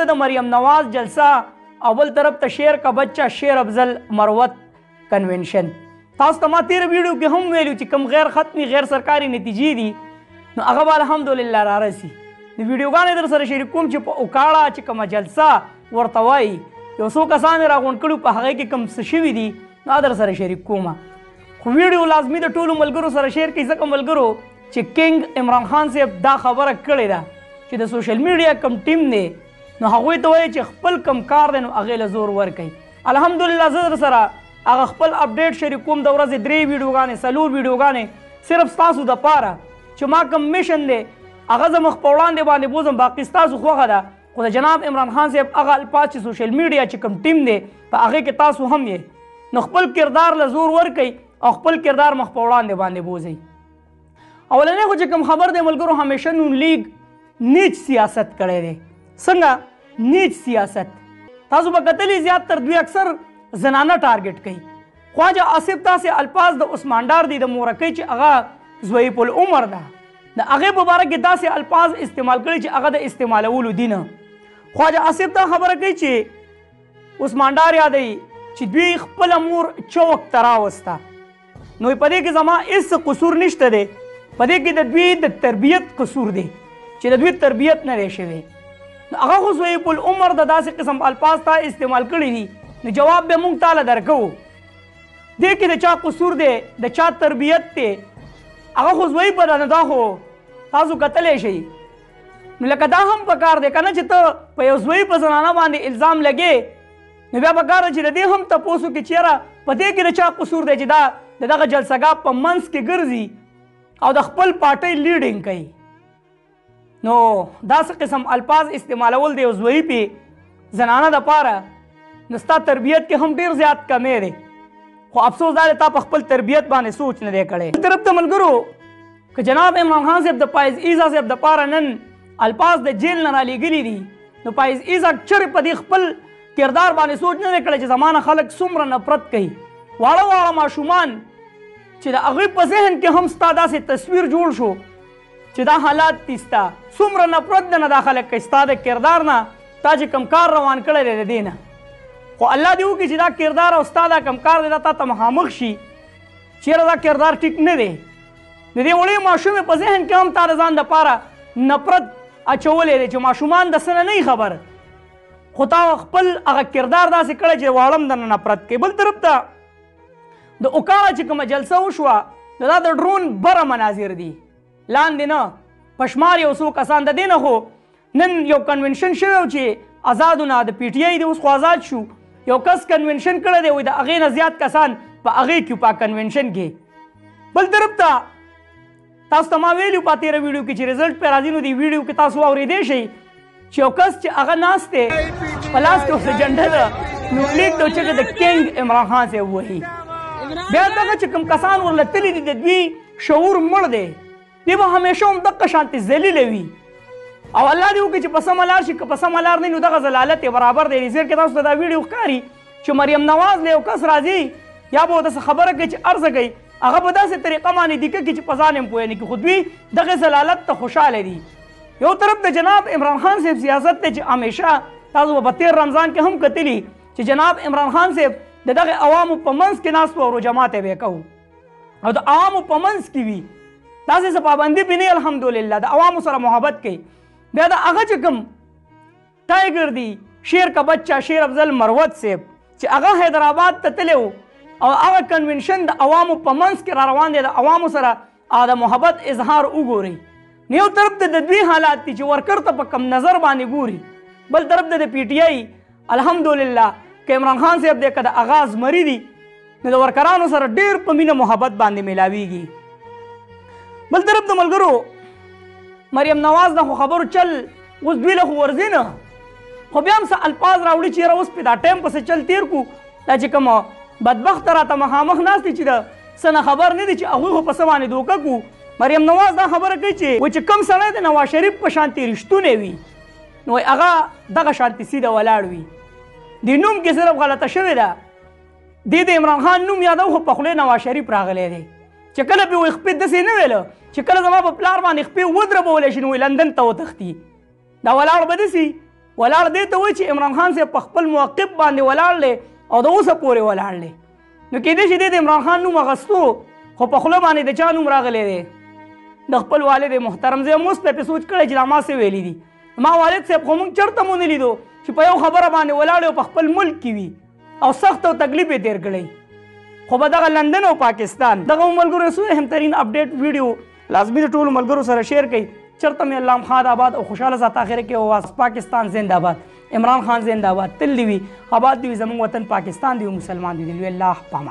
ته د مریم نواز جلسه او بل طرف ته شیر کا بچہ شیر افضل مروت کنونشن. تاسو ته ما تیر ویډیو کې هم ویلو چې کوم غیر ختمي غیر سرکاري نتیجې دي نو هغه به الحمدلله را رسي. د ویډیوګانې در سره شریک کوم چې په اوکاړه چې کومه جلسه ورته وایي یو څو کسان یې راغونډ کړي په هغې کې کوم څه شوي دي نو در سره شریک کومه. خو ویډیو لازمي د ټولو ملګرو سره شیر کړئ ځکه ملګرو چې کینګ عمران خان صاحب دا خبره کړې ده چې د سوشل میډیا کم ټیم دی نو هغوی ته وایي چې خپل کم کار دی نو هغې له زور ورکوي. الحمدلله زه در سره هغه خپل اپډیټ شریک کوم د ورځې 3 ویډیوګانې 4 ویډیوګانې صرف ستاسو دپاره چې ما کوم میشن دی هغه زه مخ په وړاندې باندې بوځم باقي ستاسو خوښه ده. خو د جناب عمران خان صاحب هغه الفاظ چې سوشل میډیا چې کوم ټیم دی په هغې کې تاسو هم یې نو خپل کردار له زور ورکوئ او خپل کردار مخ په وړاندې باندې بوځئ. اولنی خو چې کوم خبر دی ملګرو همیشه نون لیگ نیچ سیاست کړی دی. څنګه نیچ سیاست؟ تاسو به کتلی زیاتر دوی اکثر زنانه ټارګټ کوي. خواجه آصف داسې الفاظ د عثمان ډار دی د مورکۍ چې هغه ضعیف العمر ده د هغې په باره کې داسې الفاظ استعمال کړي چې هغه د استعمالولو دي نه. خواجه آصف دا خبره کوي چې عثمان ډار یادوي چې دوی خپله مور چوک ته راوسته نو په دې کې زما هېڅ قصور نشته دی. په دې کې د دوی د تربیت قصور دی چې د دوی تربیت نه دی شوی. هغه خو ضعیف العمر د داسې قسم الفاظ ته استعمال کړي دي نو جواب به موږ تاله درکوو. دې کې د چا قصور دی د چا تربیت دی هغه خو ضعیف ده نو دا خو تاسو کتلی شئ. نو لکه دا هم پکار دی که نه چې ته په یو ضعیفه زنانه باندې الزام لګې نو بیا پکار ده چې د دې هم تپوس وکړي چې یاره په دې کې د چا قصور دی چې دا د دغه جلسهګاه په منځ کې ګرځي او د خپل پارټۍ لیډینګ کوي. نو داسې قسم الفاظ استعمالول د یو ضعیفې زنانه دپاره نو ستا تربیت کې هم ډېر زیات کمی دی. خو افسوس دا دی تا په خپل تربیت باندې سوچ نه دی کړی. بل طرف ته ملګرو که جناب عمران خان صاحب د پایز ایزا صاحب دپاره نن الفاظ د جیل نه رالیږلي دي نو پایز ایزا چرې په دې خپل کردار باندې سوچ نه دی کړی چې زما نه خلک څومره نفرت کوي. واړه واړه ماشومان چې د هغوی په ذهن کې هم ستا داسې تصویر جوړ شو چې دا حالات دي ستا څومره نفرت د نه دا خلک کوي ستا د کردار نه تا چې کوم کار روان کړی دی د دې نه. خو الله دې وکړي چې دا کردار او ستا دا کوم کار دی دا تا ته مخامخ شي چېرې دا کردار ټیک نه دی. د دې وړې ماشومې په ذهن کې هم تا د ځان دپاره نفرت اچولی دی چې ماشومان د څه نه نه خبر خو تا خپل هغه کردار داسې کړی چې واړه هم درنه نفرت کوي. بل طرف ته د اوکاړه چې کومه جلسه وشوه نو دا د ډرون بره مناظر دي لاندې نه پشمار یو څو کسان د دې نه خو نن یو کنونشن شوی و چې آزادونه د پی ټي آی دی اوس خو آزاد شو یو کس کنونشن کړی دی وایي د هغې نه زیات کسان په هغې کې په کنونشن کې. بل طرف ته تاسو ته ما ویلي په تېره ویډیو کې چې رزلټ پې راځي نو دې ویډیو کې تاسو واورېدی شئ چې یو کس چې هغه ناست دی په لاس کې ورته جنډه ده نو لیک ته چې د کینګ عمران خان صاحب وهي. بیا دغه چې کوم کسان ورله تللي دي د دوی شعور مړ دی دوی به همیشه هم دقه شانتې ذلیله وي او الله دې وکړي چې په سمه لار شي که په سمه لار نه نو دغه ضلالت یې برابر دی. زیر کې تاسو ته دا ویډیو ښکاري چې مریم نواز له یو کس راځي یا به ورته څه خبره کوي چې عرضه کوي هغه په داسې طریقه باندې دیکه کړي چې په ځان هم پوهه نه کړي خو دوی دغه ضلالت ته خوشحاله دي. یو طرف د جناب عمران خان صاحب سیاست دی چې همیشه تاسو به تېر رمضان کې هم کتلي چې جناب عمران خان صاحب د دغه عوامو په منځ کې ناست و او جماعت یې به کوو او د عوامو په منځ کې وي داسې څه پابندي پې نه الحمدلله د عوامو سره محبت کوي. بیا د هغه چې کوم ټایګر دی شیر کا بچہ شیر افضل مروت صاحب چې هغه حیدرآباد ته تللی و او هغه کنونشن د عوامو په منځ کې را روان دی د عوامو سره د محبت اظهار وګورئ. نو یو طرف ته د دوی حالات دي چې ورکر ته په کم نظر باندې ګوري بل طرف ته د پی ټي آی الحمدلله که عمران خان صاحب دی که د هغه زمري دي نو د ورکرانو سره ډېر په مینه محبت باندې میلاویږي. بل طرف ته ملګرو مریم نواز د خو خبرو چل اوس دوی له خو ورځي نه خو بیا هم څه الفاظ راوړي چې یاره اوس پې دا ټایم پسې چل تېر کړو دا چې کومه بدبخته راته مخامخ ناست دي چې د څه نه خبر نه دي چې هغوی خو په څه باندې دوکه کړو. مریم نواز دا خبره کوي چې کوم سړی د نواز شریف په شانتې رښتونی وي نو هغه دغه شانتې سیده ولاړ وي. د نوم کې صرف غلطه شوې ده دې د عمران خان نوم یادو خو په خولې نواز شریف راغلی دی چې کله پې وایي خپې داسې نه ویله چې کله زما په پلار باندې خپې ودربولی شي نو وایي لندن ته وتښتي دا ولاړ به داسې ولاړ دې ته وایي چې عمران خان صاحب په خپل موقف باندې ولاړ دی او د اوسه پورې ولاړ دی. نو کېدای شي د عمران خان نوم اخیستو خو په خوله باندې د چا نوم راغلی دی؟ د خپل والد محترم. زه هم اوس په سوچ کړی چې دا ما څه ویلي دي. ما والد صاحب خو موږ چېرته مو نه لیدو چې په یو خبره باندې ولاړ او په خپل ملک کې وي او سخت او تکلیف یې تېر کړی. خو به دغه لندن او پاکستان دغه ملګرو څو اهمترین اپډیټ ویډیو لازمي د ټولو ملګرو سره شیر کړئ. چېرته مې الله خان آباد او خوشحاله ذات آخره کې اواز. پاکستان زنده باد، عمران خان زنده باد، تل دې وي، آباد دې وي زموږ وطن پاکستان دې وي، مسلمان دې وي. الله پامان.